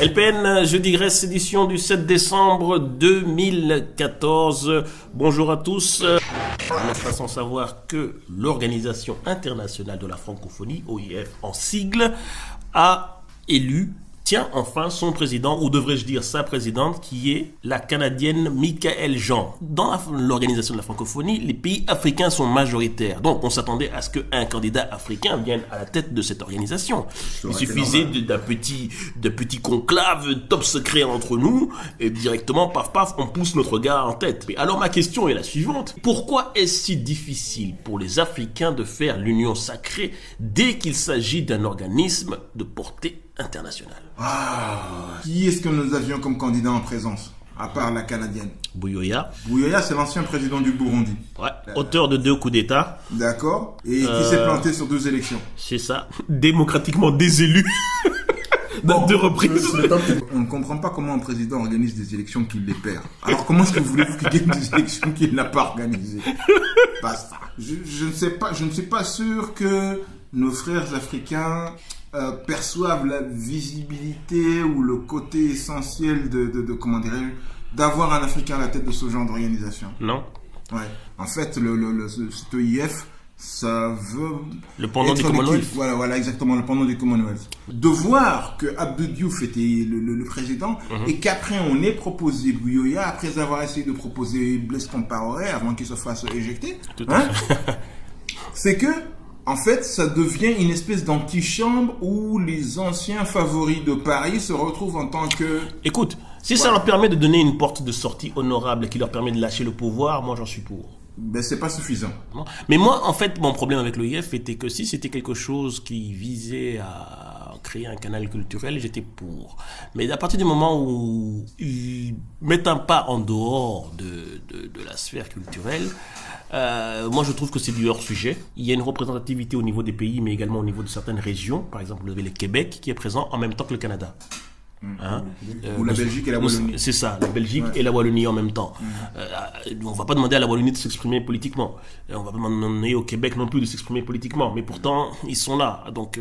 LPN, je digresse, édition du 7 décembre 2014. Bonjour à tous. Vous n'êtes pas sans savoir que l'Organisation internationale de la francophonie, OIF en sigle, a élu, enfin son président, ou devrais-je dire sa présidente, qui est la Canadienne Michaëlle Jean. Dans l'Organisation de la francophonie, les pays africains sont majoritaires. Donc on s'attendait à ce qu'un candidat africain vienne à la tête de cette organisation. Il suffisait d'un petit conclave top secret entre nous, et directement, paf paf, on pousse notre gars en tête. Mais alors ma question est la suivante. Pourquoi est-ce si difficile pour les Africains de faire l'union sacrée dès qu'il s'agit d'un organisme de portée internationale? Qui est-ce que nous avions comme candidat en présence, à part la Canadienne? Buyoya. Buyoya, c'est l'ancien président du Burundi. Ouais, auteur de 2 coups d'État. D'accord. Et qui s'est planté sur 2 élections. C'est ça. Démocratiquement désélu. Dans 2 reprises. On ne comprend pas comment un président organise des élections qu'il les perd. Alors comment est-ce que vous voulez qu'il gagne des élections qu'il n'a pas organisées? Basta. Je ne suis pas sûr que nos frères africains perçoivent la visibilité ou le côté essentiel comment dirais-je, d'avoir un Africain à la tête de ce genre d'organisation. Non. Ouais. En fait, cet OIF, ça veut le pendant du Commonwealth. Voilà, exactement, le pendant du Commonwealth. De voir que Abdou Diouf était le président et qu'après on ait proposé Buyoya, après avoir essayé de proposer Blaise Compaoré avant qu'il se fasse éjecter. C'est que en fait, ça devient une espèce d'antichambre où les anciens favoris de Paris se retrouvent en tant que... Écoute, si ça leur permet de donner une porte de sortie honorable qui leur permet de lâcher le pouvoir, moi j'en suis pour. Ben, c'est pas suffisant. Mais moi, en fait, mon problème avec l'OIF était que si c'était quelque chose qui visait à créer un canal culturel, j'étais pour. Mais à partir du moment où ils mettent un pas en dehors de la sphère culturelle, moi je trouve que c'est du hors-sujet. Il y a une représentativité au niveau des pays, mais également au niveau de certaines régions. Par exemple, vous avez le Québec qui est présent en même temps que le Canada. Ou la Belgique et la Wallonie. C'est ça, la Belgique et la Wallonie en même temps. On va pas demander à la Wallonie de s'exprimer politiquement. On va pas demander au Québec non plus de s'exprimer politiquement. Mais pourtant, ils sont là. Donc,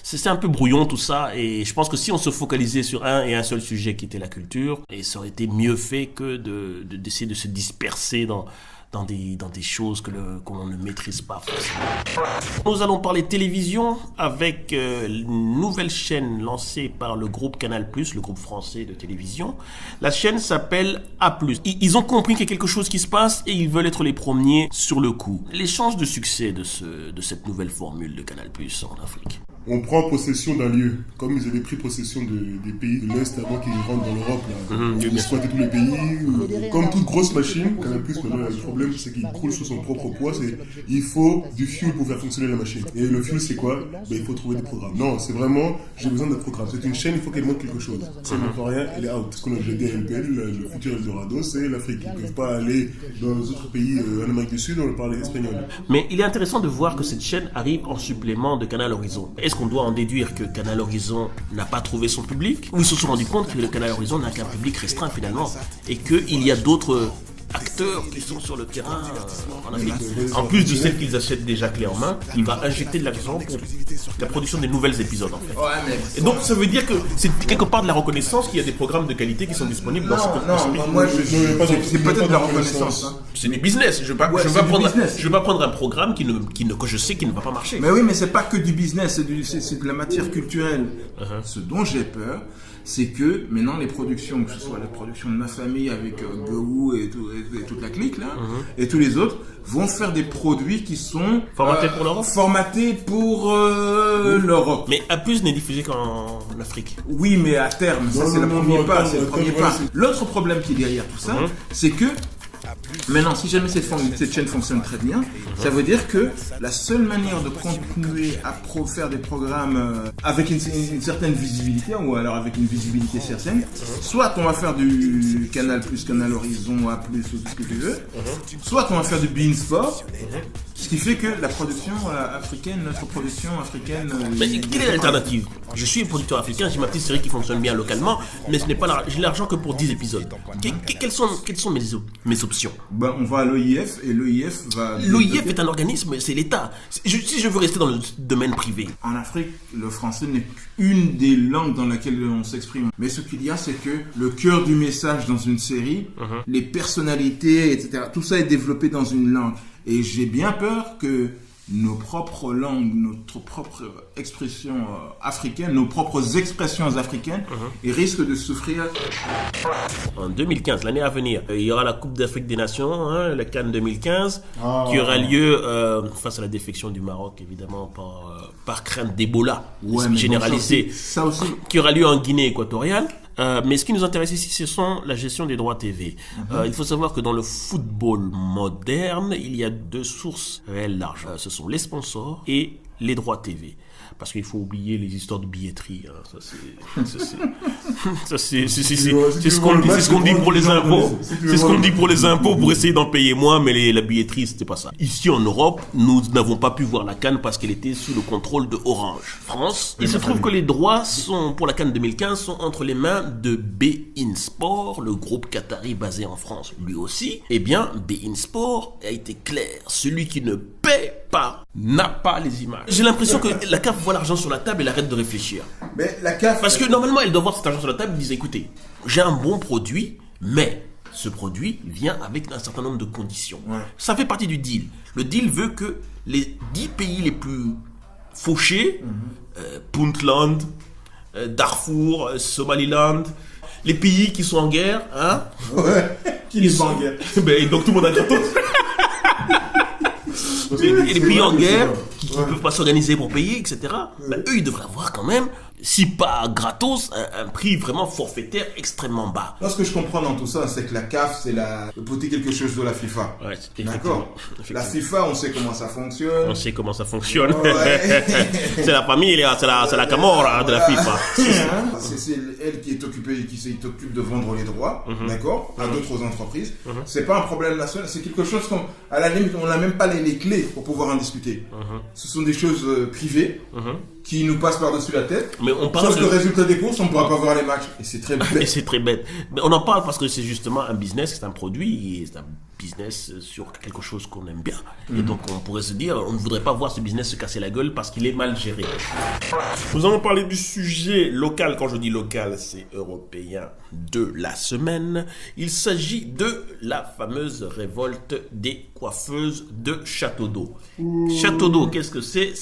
c'est un peu brouillon tout ça. Et je pense que si on se focalisait sur un seul sujet qui était la culture, et ça aurait été mieux fait que d'essayer de se disperser dans des choses qu'on ne maîtrise pas forcément. Nous allons parler télévision avec une nouvelle chaîne lancée par le groupe Canal+, le groupe français de télévision. La chaîne s'appelle A+. Ils ont compris qu'il y a quelque chose qui se passe et ils veulent être les premiers sur le coup. Les chances de succès de cette nouvelle formule de Canal+ en Afrique. On prend possession d'un lieu, comme ils avaient pris possession des pays de l'Est avant qu'ils rentrent dans l'Europe. Ils exploitaient tous les pays. Comme toute grosse machine, Canal+, maintenant, le problème, c'est qu'il croule sous son propre poids. Il faut du fuel pour faire fonctionner la machine. Et le fuel, c'est quoi? Il faut trouver des programmes. Non, c'est vraiment, j'ai besoin d'un programme. C'est une chaîne, il faut qu'elle montre quelque chose. Si elle ne montre rien, elle est out. Ce qu'on a déjà dit à LPL, le futur Eldorado, c'est l'Afrique. Ils ne peuvent pas aller dans les autres pays en Amérique du Sud, on parle espagnol. Mais il est intéressant de voir que cette chaîne arrive en supplément de Canal Horizon. Est-ce qu'on doit en déduire que Canal Horizon n'a pas trouvé son public, ou ils se sont rendus compte que le Canal Horizon n'a qu'un public restreint finalement, et qu'il y a d'autres acteurs qui sont sur le terrain en Afrique. En plus de celles qu'ils achètent déjà clé en main, il va injecter de l'argent pour la production des nouvelles épisodes en fait. Et donc ça veut dire que c'est quelque part de la reconnaissance qu'il y a des programmes de qualité qui sont disponibles dans ce pays. Moi c'est peut-être de la reconnaissance. C'est du business. Je veux pas prendre un programme que je sais qui ne va pas marcher. Mais oui, mais c'est pas que du business, c'est de la matière culturelle. Ce dont j'ai peur, c'est que maintenant les productions, que ce soit la production de Ma Famille avec Gou et toute la clique là, et tous les autres, vont faire des produits qui sont formatés pour l'Europe. Mais A+ n'est diffusé qu'en Afrique. Oui, mais à terme, ça c'est le premier pas. L'autre problème qui est derrière tout ça, c'est que maintenant, si jamais cette chaîne fonctionne très bien, ça veut dire que la seule manière de continuer à faire des programmes avec une certaine visibilité, ou alors avec une visibilité certaine, soit on va faire du Canal+, Canal Horizon, A+, ou tout ce que tu veux, soit on va faire du beIN Sport, ce qui fait que la production africaine, notre production africaine... Mais quelle est l'alternative? Je suis un producteur africain, j'ai ma petite série qui fonctionne bien localement, mais ce n'est pas j'ai l'argent que pour 10 épisodes. Quelles sont mes options? Ben, on va à l'OIF et l'OIF va... L'OIF est un organisme, c'est l'État. Si je veux rester dans le domaine privé. En Afrique, le français n'est qu'une des langues dans laquelle on s'exprime. Mais ce qu'il y a, c'est que le cœur du message dans une série, les personnalités, etc., tout ça est développé dans une langue. Et j'ai bien peur que nos propres langues, notre propre expression africaine, nos propres expressions africaines, ils risquent de souffrir. En 2015, l'année à venir, il y aura la Coupe d'Afrique des Nations, la CAN 2015, qui aura lieu face à la défection du Maroc, évidemment, par crainte d'Ebola généralisée, bon, ça aussi. Qui aura lieu en Guinée équatoriale. Mais ce qui nous intéresse ici, ce sont la gestion des droits TV. Il faut savoir que dans le football moderne, il y a deux sources réelles larges. Ce sont les sponsors et les droits TV. Parce qu'il faut oublier les histoires de billetterie. C'est ce qu'on dit pour les impôts. C'est ce qu'on dit pour les impôts pour essayer d'en payer moins, mais la billetterie, c'était pas ça. Ici en Europe, nous n'avons pas pu voir la CAN parce qu'elle était sous le contrôle de Orange France. Il se trouve que les droits pour la CAN 2015 sont entre les mains de beIN Sport, le groupe qatari basé en France, lui aussi. Eh bien, beIN Sport a été clair. Celui qui ne paie pas n'a pas les images. J'ai l'impression que la CAF voit l'argent sur la table et elle arrête de réfléchir. Mais la CAF... Parce que normalement, elle doit voir cet argent sur la table et dire, écoutez, j'ai un bon produit, mais ce produit vient avec un certain nombre de conditions. Ouais. Ça fait partie du deal. Le deal veut que les 10 pays les plus fauchés, Puntland, Darfour, Somaliland, les pays qui sont en guerre, hein, qui sont en guerre. Ben, donc tout le monde a gratos. Et les pays en guerre qui ne peuvent pas s'organiser pour payer, etc. Ben, eux, ils devraient avoir quand même, si pas gratos, un prix vraiment forfaitaire extrêmement bas. Là, ce que je comprends dans tout ça, c'est que la CAF, c'est le petit quelque chose de la FIFA. Ouais, d'accord. La FIFA, on sait comment ça fonctionne. On sait comment ça fonctionne. Ouais. C'est la famille, c'est la Camorra de la FIFA. C'est elle qui s'occupe de vendre les droits, d'accord, à d'autres entreprises. C'est pas un problème national, c'est quelque chose qu'à la limite, on n'a même pas les clés pour pouvoir en discuter. Ce sont des choses privées. Qui nous passent par-dessus la tête. Mais on parle le résultat des courses, on ne pourra pas voir les matchs. Et c'est très bête. Et c'est très bête. Mais on en parle parce que c'est justement un business, c'est un produit, et c'est un business sur quelque chose qu'on aime bien. Et donc on pourrait se dire, on ne voudrait pas voir ce business se casser la gueule parce qu'il est mal géré. Nous allons parler du sujet local. Quand je dis local, c'est européen de la semaine. Il s'agit de la fameuse révolte des coiffeuses de Château d'Eau. Château d'Eau, qu'est-ce que c'est?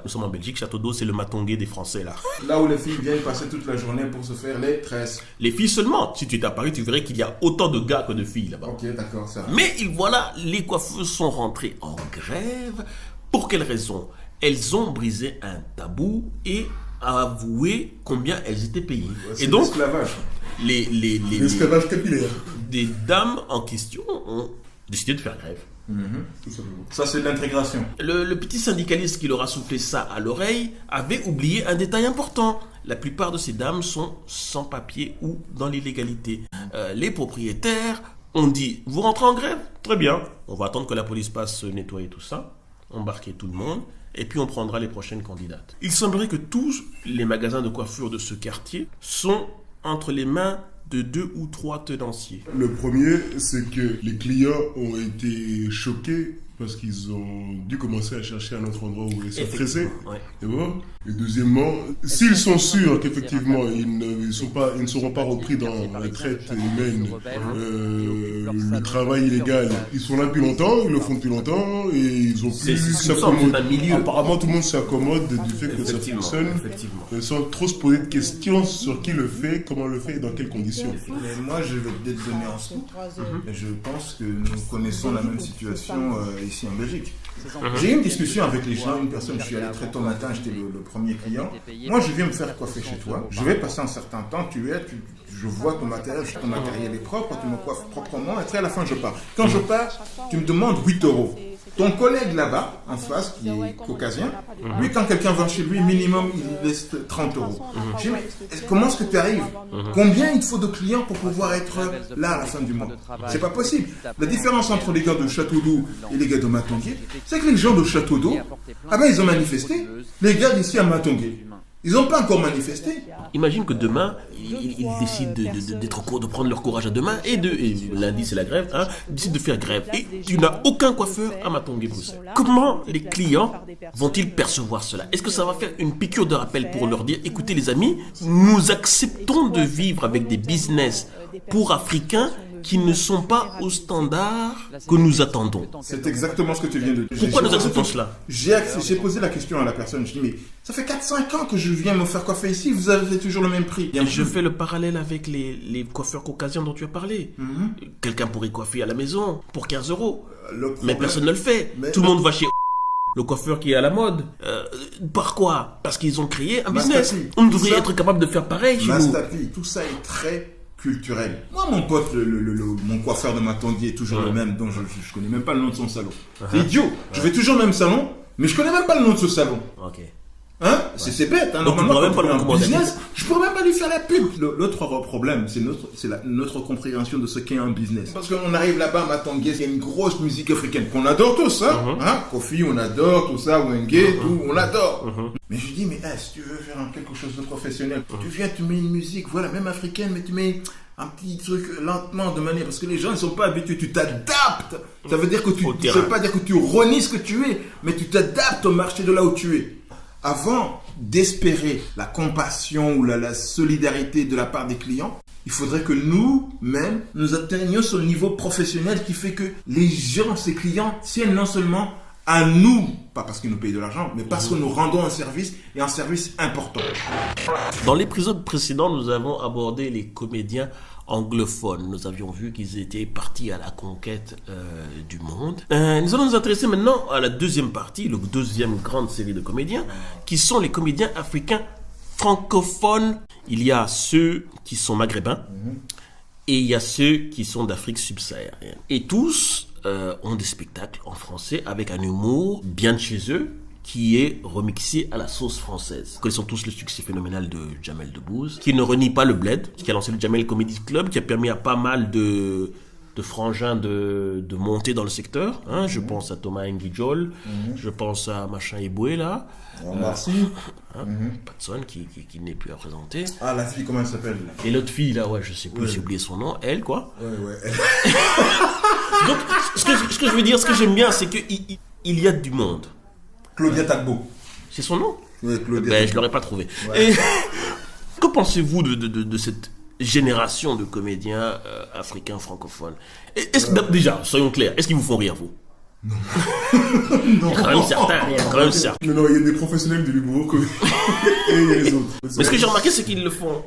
Nous sommes en Belgique, Château d'Eau, c'est le matongué des Français là. Là où les filles viennent passer toute la journée pour se faire les tresses. Les filles seulement. Si tu es à Paris, tu verrais qu'il y a autant de gars que de filles là-bas. Ok, d'accord, ça va. Mais voilà, les coiffeuses sont rentrées en grève. Pour quelle raison? Elles ont brisé un tabou et avoué combien elles étaient payées. Ouais, et donc, l'esclavage. L'esclavage capillaire. Des dames en question ont décidé de faire grève. Ça, c'est de l'intégration. Le petit syndicaliste qui leur a soufflé ça à l'oreille avait oublié un détail important. La plupart de ces dames sont sans papier ou dans l'illégalité. Les propriétaires ont dit, vous rentrez en grève? Très bien. On va attendre que la police passe nettoyer tout ça, embarquer tout le monde, et puis on prendra les prochaines candidates. Il semblerait que tous les magasins de coiffure de ce quartier sont entre les mains de 2 ou 3 tenanciers. Le premier, c'est que les clients ont été choqués parce qu'ils ont dû commencer à chercher un autre endroit où ils sont pressés. Ouais. Et deuxièmement, s'ils sont sûrs qu'effectivement ils ne seront pas repris dans la traite humaine, le travail illégal, ils sont là depuis longtemps, ils le font depuis longtemps et ils ont plus s'accommoder. Apparemment, tout le monde s'accommode du fait que ça fonctionne, sans trop se poser de questions sur qui le fait, comment le fait et dans quelles conditions. Mais moi, je vais peut-être donner en scoop. Je pense que nous connaissons la même situation ici en Belgique. J'ai eu une discussion avec les gens, une personne, je suis allé très tôt matin, j'étais le premier client. Moi, je viens me faire coiffer chez toi. Je vais passer un certain temps, je vois ton matériel est propre, tu me coiffes proprement, et puis à la fin, je pars. Quand je pars, tu me demandes 8 €. Ton collègue là-bas, en face, qui est caucasien, lui, quand quelqu'un va chez lui, minimum, il laisse 30 €. Je dis, mais comment est-ce que tu arrives? Combien il te faut de clients pour pouvoir être là à la fin du mois? C'est pas possible. La différence entre les gars de Château d'Eau et les gars de Matongué, c'est que les gens de Château d'Eau, ils ont manifesté. Les gars d'ici à Matongué, Ils n'ont pas encore manifesté. Imagine que demain, ils décident de prendre leur courage à deux mains et lundi c'est la grève, hein, ils décident de faire grève. Et tu n'as aucun coiffeur à Matongé-Bruxelles. Comment les clients vont-ils percevoir cela? Est-ce que ça va faire une piqûre de rappel pour leur dire, écoutez les amis, nous acceptons de vivre avec des business pour Africains qui ne sont pas aux standards que nous attendons. C'est exactement ce que tu viens de dire. Pourquoi nous acceptons cela? J'ai posé la question à la personne, je dis mais ça fait 4-5 ans que je viens me faire coiffer ici, vous avez toujours le même prix. Je fais le parallèle avec les coiffeurs caucasiens dont tu as parlé. Quelqu'un pourrait coiffer à la maison pour 15 €. Mais personne ne le fait. Tout le monde va chez le coiffeur qui est à la mode. Par quoi? Parce qu'ils ont créé un business. On devrait être capable de faire pareil chez nous. Tout ça est très culturel. Moi, mon pote, mon coiffeur de Matondier est toujours le même, dont je connais même pas le nom de son salon. C'est idiot. Je vais toujours au même salon, mais je connais même pas le nom de ce salon. Ok. Hein? C'est bête. Hein? Donc, normalement, même pas un business, je pourrais même pas lui faire la pub. L'autre problème, c'est notre compréhension de ce qu'est un business. Parce qu'on arrive là-bas à Matondier, il y a une grosse musique africaine qu'on adore tous, hein? Kofi, on adore, tout ça, Wenge, tout, on adore. Mais je dis, mais si tu veux faire quelque chose de professionnel, tu viens, tu mets une musique, voilà, même africaine, mais tu mets un petit truc lentement de manière, parce que les gens ne sont pas habitués, tu t'adaptes. Ça veut dire que ça veut pas dire que tu renies ce que tu es, mais tu t'adaptes au marché de là où tu es. Avant d'espérer la compassion ou la solidarité de la part des clients, il faudrait que nous-mêmes, nous atteignions ce niveau professionnel qui fait que les gens, ces clients, tiennent non seulement à nous, pas parce qu'ils nous payent de l'argent, mais parce que nous rendons un service, et un service important. Dans l'épisode précédent, nous avons abordé les comédiens anglophones. Nous avions vu qu'ils étaient partis à la conquête du monde. Nous allons nous intéresser maintenant à la deuxième partie, la deuxième grande série de comédiens, qui sont les comédiens africains francophones. Il y a ceux qui sont maghrébins et il y a ceux qui sont d'Afrique subsaharienne. Et tous ont des spectacles en français avec un humour bien de chez eux, qui est remixé à la sauce française. Nous connaissons tous le succès phénoménal de Jamel Debbouze, qui ne renie pas le bled, qui a lancé le Jamel Comedy Club, qui a permis à pas mal de frangins de monter dans le secteur. Hein. Je pense à Thomas Nguijol, je pense à Machin Eboué, là. Merci. Patson, qui n'est plus à présenter. Ah, la fille, comment elle s'appelle? Et l'autre fille, là, ouais, je sais plus, j'ai oublié son nom. Elle, quoi. Ouais. Donc, ce que je veux dire, ce que j'aime bien, c'est qu'il y a du monde. Claudia Tagbo. C'est son nom? Oui, Claudia. Ben, je ne l'aurais pas trouvé. Ouais. Et que pensez-vous de cette génération de comédiens africains francophones? Déjà, soyons clairs, est-ce qu'ils vous font rire, vous? Non. Il y a quand même certains. Non, il y a des professionnels de l'humour et il y a les autres. Mais ce que j'ai remarqué, c'est qu'ils le font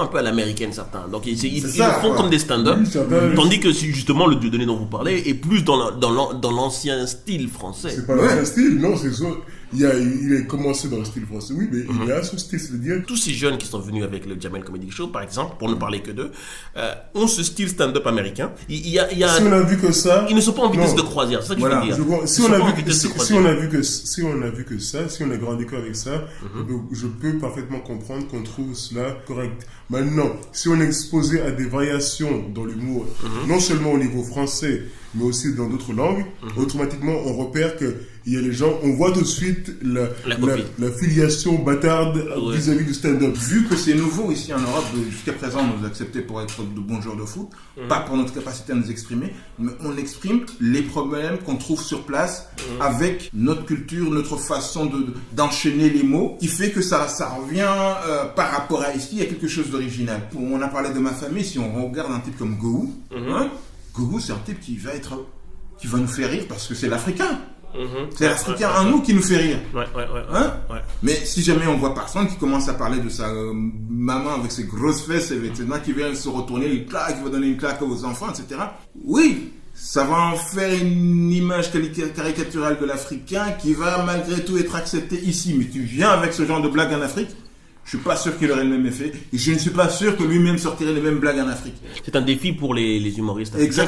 un peu à l'américaine, certains. Donc, ils le font comme des stand-up. Tandis que, justement, le Dieudonné dont vous parlez est plus dans l'ancien style français. C'est pas l'ancien style, non, c'est ça. Il a commencé dans le style français, oui, mais il a son style, c'est-à-dire... Tous ces jeunes qui sont venus avec le Jamel Comedy Show, par exemple, pour ne parler que d'eux, ont ce style stand-up américain. Si on a vu que ça... Ils ne sont pas en vitesse de croisière, c'est ça que je veux dire. Si on a vu que ça, si on a grandi qu'avec ça, je peux parfaitement comprendre qu'on trouve cela correct. Maintenant, si on est exposé à des variations dans l'humour, non seulement au niveau français, mais aussi dans d'autres langues, automatiquement on repère que il y a les gens, on voit tout de suite la filiation bâtarde vis-à-vis du stand-up. Vu que c'est nouveau ici en Europe, jusqu'à présent on nous acceptait pour être de bons joueurs de foot, pas pour notre capacité à nous exprimer, mais on exprime les problèmes qu'on trouve sur place avec notre culture, notre façon d'enchaîner les mots, qui fait que ça revient par rapport à ici, il y a quelque chose d'original. On a parlé de ma famille, si on regarde un type comme Gohou, Gohou c'est un type qui va nous faire rire parce que c'est l'Africain. C'est l'Africain en nous qui nous fait rire. Ouais. Mais si jamais on voit personne qui commence à parler de sa maman avec ses grosses fesses, etc., qui vient se retourner, qui va donner une claque aux enfants, etc., oui, ça va en faire une image caricaturale de l'Africain qui va malgré tout être accepté ici. Mais tu viens avec ce genre de blague en Afrique, je suis pas sûr qu'il aurait le même effet et je ne suis pas sûr que lui-même sortirait les mêmes blagues en Afrique. C'est un défi pour les humoristes africains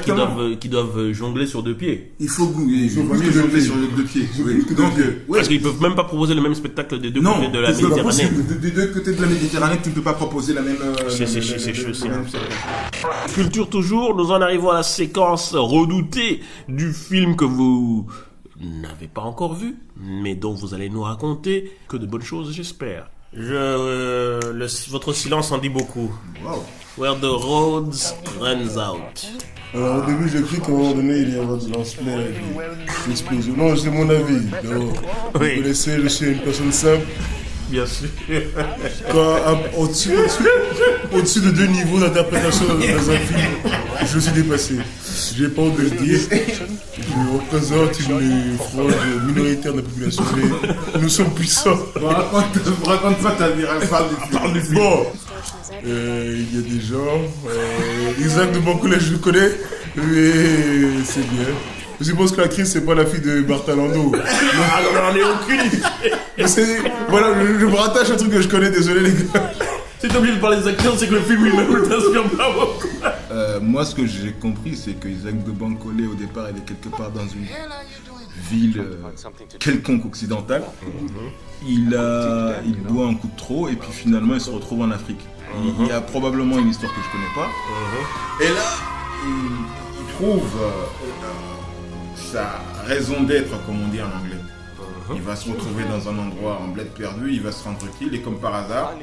qui doivent jongler sur deux pieds. Il faut mieux jongler sur deux pieds. Oui. Donc, parce qu'ils peuvent même pas proposer le même spectacle des deux côtés de la Méditerranée. Des deux côtés de la Méditerranée, tu ne peux pas proposer la même. Culture toujours, nous en arrivons à la séquence redoutée du film que vous n'avez pas encore vu, mais dont vous allez nous raconter que de bonnes choses, j'espère. Votre silence en dit beaucoup. Wow. Where the roads runs out. Alors, au début, j'ai cru qu'à un moment donné, il y avait de lance-pierre avec des explosions. Non, c'est mon avis. Donc, vous connaissez, je suis une personne simple. Bien sûr. Quand au-dessus de 2 niveaux d'interprétation dans un film, je suis dépassé. J'ai pas honte de le dire. Je représente une frange minoritaire de la population, mais nous sommes puissants. Raconte pas ta vie, parle du film. Bon, il y a des gens. Isaac de Bancolet, je le connais, mais c'est bien. Je suppose que l'actrice, c'est pas la fille de Bartalando. Alors, on est aucune idée. Mais voilà, je me rattache à un truc que je connais, désolé les gars. Si t'es obligé de parler des acteurs, c'est que le film lui-même ne t'inspire pas beaucoup. Moi, ce que j'ai compris, c'est que Isaac de Bancolé, au départ, il est quelque part dans une ville quelconque occidentale. Il boit un coup de trop et puis finalement, il se retrouve en Afrique. Il y a probablement une histoire que je connais pas. Et là, il trouve sa raison d'être, comme on dit en anglais. Il va se retrouver dans un endroit en bled perdu, il va se rendre utile et comme par hasard,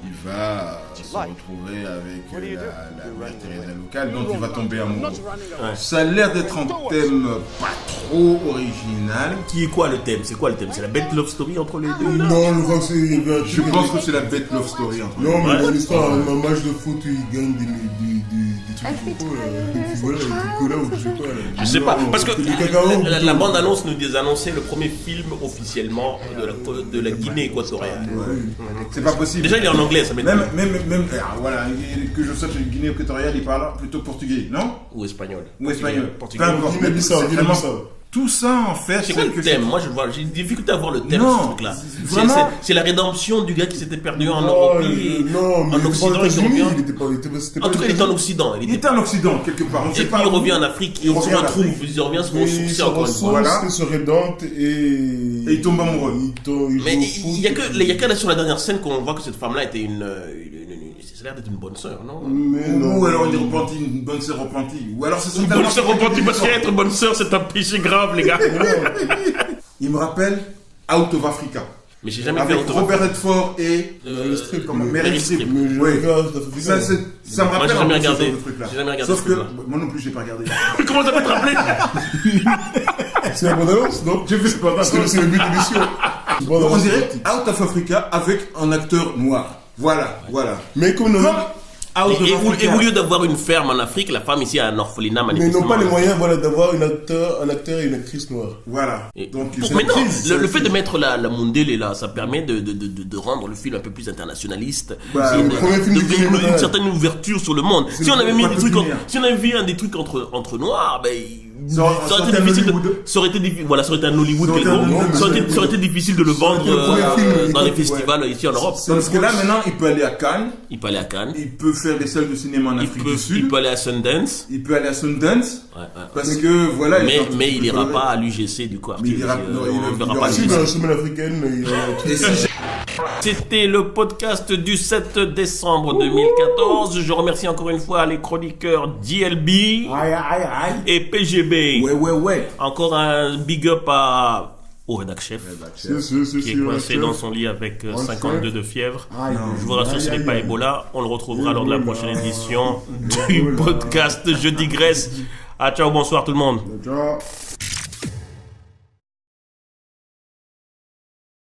il va se retrouver avec la mère Teresa locale, donc il va tomber amoureux. Ça a l'air d'être un thème pas trop original. Qui est quoi le thème? C'est quoi le thème? C'est la bête love story entre les deux? Non, je crois que c'est... Je pense que c'est la bête love story entre Non, mais dans l'histoire, un match de foot, il gagne des trucs de photo, voilà, des Nicolas ou je sais pas. Je sais pas, parce que la bande-annonce nous annonçait le premier film officiellement de la Guinée équatoriale. C'est pas possible. Déjà, il est en anglais, ça m'étonne. Même voilà, que je sache, Guinée équatoriale, il parle plutôt portugais, non? Ou espagnol. Portugais. Guinée-Bissau. Tout ça, en fait, c'est quoi le thème? Moi, j'ai une difficulté à voir le thème de ce truc-là. C'est la rédemption du gars qui s'était perdu en Europe et en Occident. En tout cas, il était en Occident. Il était en Occident, quelque part. Et puis, il revient en Afrique et il se retrouve. Il revient se ressourcer encore une fois. Il se rédempte et il tombe amoureux. Mais il y a que là sur la dernière scène qu'on voit que cette femme-là était ça a l'air d'être une bonne sœur, non? Ou alors une bonne sœur repentie. Ou alors c'est une bonne sœur repentie, parce qu'être bonne sœur, c'est un péché grave, les gars. Il me rappelle Out of Africa. Mais j'ai jamais vu Out of Robert Redford et Meryl Streep. Ça me rappelle. Moi, j'ai jamais regardé. Sauf que moi non plus, j'ai pas regardé. Comment ça peut te rappeler? C'est la bande-annonce, non? J'ai vu cette bande-annonce. C'est le but de l'émission. On dirait Out of Africa avec un acteur noir. Voilà. Mais comme et au lieu d'avoir une ferme en Afrique, la femme ici a un orphelinat manifestement. Mais n'ont pas les moyens d'avoir un acteur et une actrice noire. Voilà. Donc, maintenant, le fait de mettre la Mundele là, ça permet de rendre le film un peu plus internationaliste. Une certaine ouverture sur le monde. Si on avait mis des trucs entre noirs, ça aurait été difficile ça aurait été un Hollywood quelconque. Ça aurait été difficile de le vendre dans les festivals ici en Europe. Parce que là maintenant il peut aller à Cannes. Il peut faire des salles de cinéma en Afrique du Sud. Il peut aller à Sundance. Parce que voilà. Mais il ira pas à l'UGC du coup. Il ira pas dans la semaine africaine. C'était le podcast du 7 décembre 2014. Je remercie encore une fois les chroniqueurs DLB et PGB. Ouais. Encore un big up au rédac chef qui est coincé dans son lit avec 52 de fièvre. Je vous rassure, ce n'est pas Ebola. On le retrouvera lors de la prochaine édition du podcast Je digresse. Ciao, bonsoir tout le monde. Ciao.